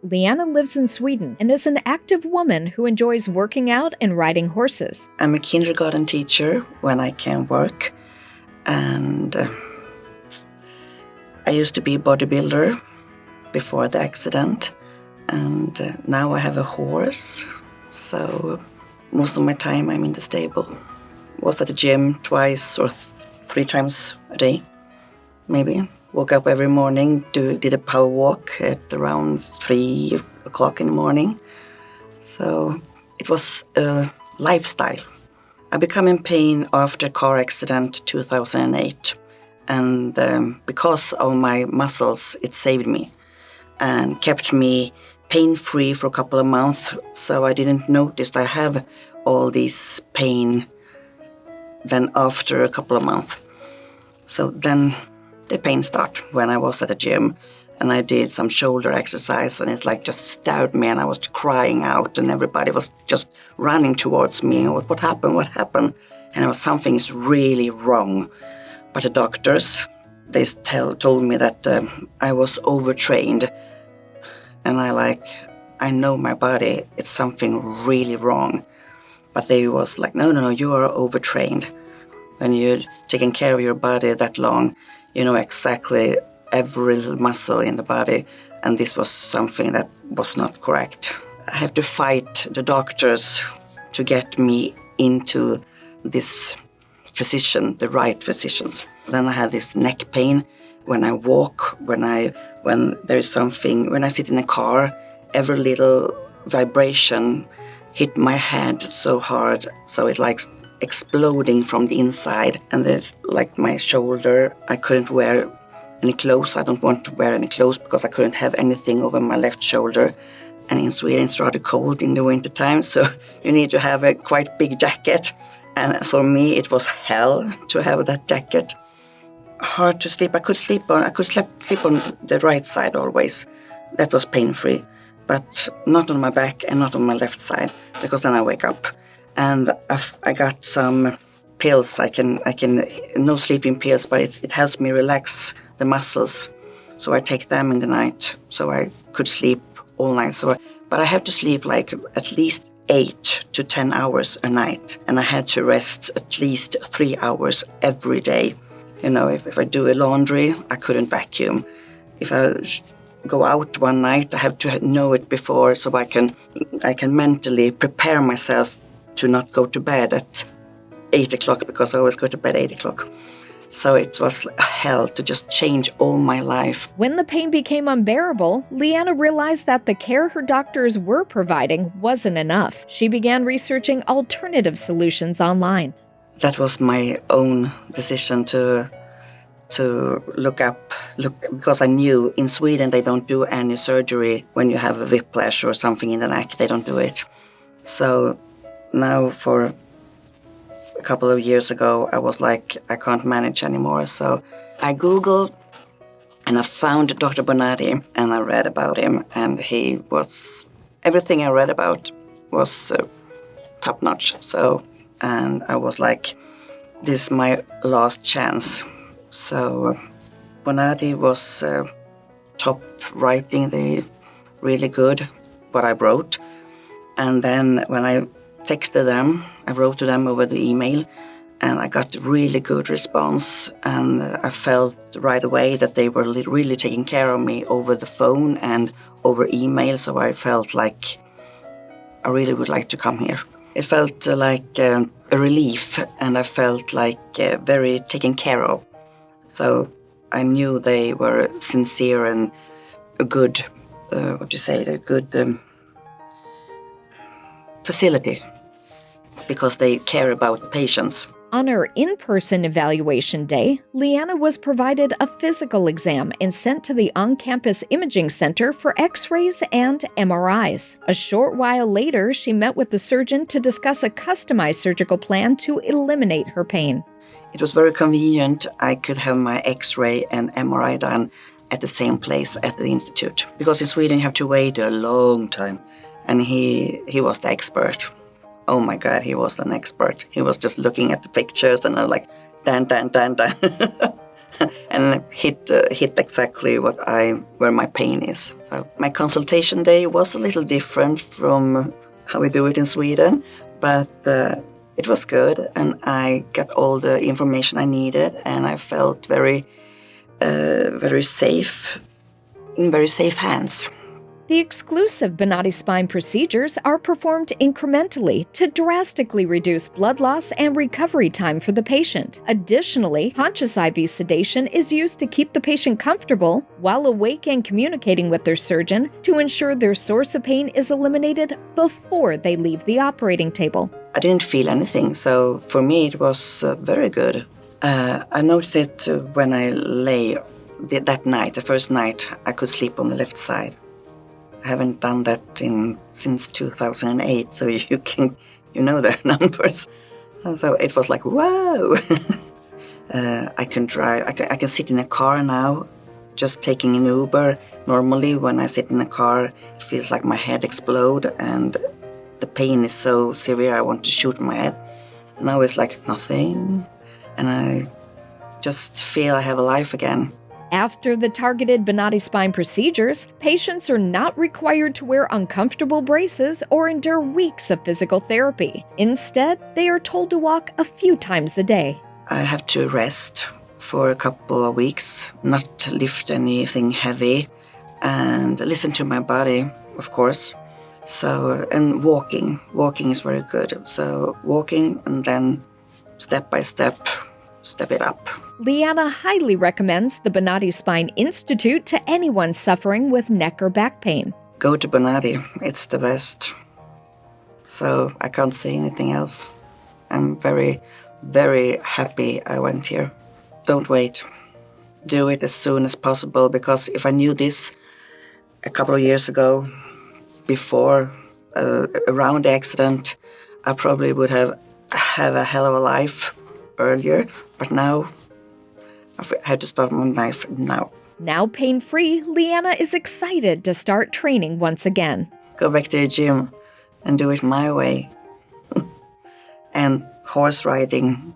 Leanna lives in Sweden and is an active woman who enjoys working out and riding horses. I'm a kindergarten teacher when I can work, and I used to be a bodybuilder before the accident, and now I have a horse, so most of my time I'm in the stable. Was at the gym twice or 3 times a day, maybe. Woke up every morning, did a power walk at around 3 o'clock in the morning. So it was a lifestyle. I became in pain after a car accident 2008. And because of my muscles, it saved me and kept me pain-free for a couple of months. So I didn't notice I have all this pain then after a couple of months. So then the pain started when I was at the gym and I did some shoulder exercise and it like just stabbed me and I was crying out and everybody was just running towards me. What happened? What happened? And something is really wrong. But the doctors, they told me that I was overtrained. And I know my body, it's something really wrong. But they was like, no, you are overtrained. When you're taking care of your body that long, you know exactly every muscle in the body, and this was something that was not correct. I have to fight the doctors to get me into this physician, the right physicians. Then I had this neck pain when I walk, when there is something, when I sit in a car, every little vibration hit my head so hard, so it like exploding from the inside, and there's like my shoulder. I couldn't wear any clothes. I don't want to wear any clothes because I couldn't have anything over my left shoulder. And in Sweden it's rather cold in the winter time, so you need to have a quite big jacket. And for me it was hell to have that jacket. Hard to sleep. I could sleep on the right side always. That was pain-free, but not on my back and not on my left side, because then I wake up. And I got some pills. I can no sleeping pills, but it helps me relax the muscles. So I take them in the night, so I could sleep all night. But I have to sleep like at least 8 to 10 hours a night, and I had to rest at least 3 hours every day. You know, if I do a laundry, I couldn't vacuum. If I go out one night, I have to know it before, so I can mentally prepare myself to not go to bed at 8 o'clock, because I always go to bed at 8 o'clock. So it was hell to just change all my life. When the pain became unbearable, Leanna realized that the care her doctors were providing wasn't enough. She began researching alternative solutions online. That was my own decision to look, because I knew in Sweden they don't do any surgery when you have a whiplash or something in the neck. They don't do it. So now for a couple of years ago, I was like, I can't manage anymore. So I Googled and I found Dr. Bonati and I read about him, and everything I read about was top notch. And I was like, this is my last chance. So Bonati was top writing, they really good what I wrote. And then when I texted them, I wrote to them over the email, and I got really good response. And I felt right away that they were really taking care of me over the phone and over email. So I felt like I really would like to come here. It felt like a relief, and I felt like very taken care of. So I knew they were sincere and a good, a good facility, because they care about patients. On her in-person evaluation day, Leanna was provided a physical exam and sent to the on-campus imaging center for x-rays and MRIs. A short while later, she met with the surgeon to discuss a customized surgical plan to eliminate her pain. It was very convenient. I could have my x-ray and MRI done at the same place at the institute. Because in Sweden you have to wait a long time. And he was the expert. Oh my God, he was an expert. He was just looking at the pictures and I was like, done. and hit exactly where my pain is. So my consultation day was a little different from how we do it in Sweden, but it was good, and I got all the information I needed, and I felt very safe, in very safe hands. The exclusive Bonati Spine procedures are performed incrementally to drastically reduce blood loss and recovery time for the patient. Additionally, conscious IV sedation is used to keep the patient comfortable while awake and communicating with their surgeon to ensure their source of pain is eliminated before they leave the operating table. I didn't feel anything, so for me it was very good. I noticed it when I lay that night, the first night, I could sleep on the left side. I haven't done that since 2008, so you know the numbers. So it was like, wow! I can drive, I can sit in a car now, just taking an Uber. Normally when I sit in a car, it feels like my head explodes and the pain is so severe I want to shoot my head. Now it's like nothing, and I just feel I have a life again. After the targeted Bonati Spine procedures, patients are not required to wear uncomfortable braces or endure weeks of physical therapy. Instead, they are told to walk a few times a day. I have to rest for a couple of weeks, not lift anything heavy, and listen to my body, of course. So, and walking is very good. So walking and then step by step it up. Liana highly recommends the Bonati Spine Institute to anyone suffering with neck or back pain. Go to Bonati, it's the best. So I can't say anything else. I'm very, very happy I went here. Don't wait. Do it as soon as possible, because if I knew this a couple of years ago, before, around the accident, I probably would have had a hell of a life earlier, but now I had to start my life now. Now pain-free, Liana is excited to start training once again. Go back to the gym and do it my way. And horse riding